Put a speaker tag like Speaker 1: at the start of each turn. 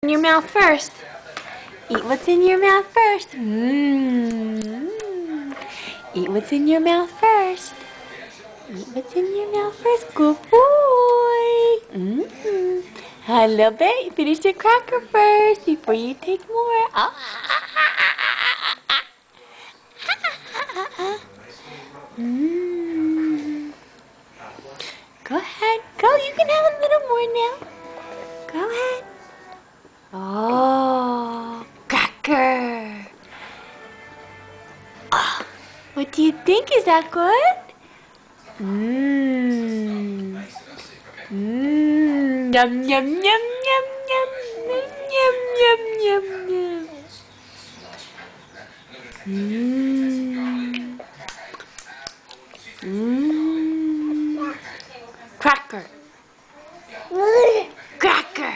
Speaker 1: In your mouth first. Eat what's in your mouth first. Eat what's in your mouth first. Eat what's in your mouth first. Good boy. Hello, babe. Finish the cracker first before you take more. Go ahead. Go. You can have a little more now. Go ahead. Oh, cracker. Oh, what do you think? Is that good? Yum, yum, yum, yum, yum, yum, yum, yum, yum. Cracker. Cracker.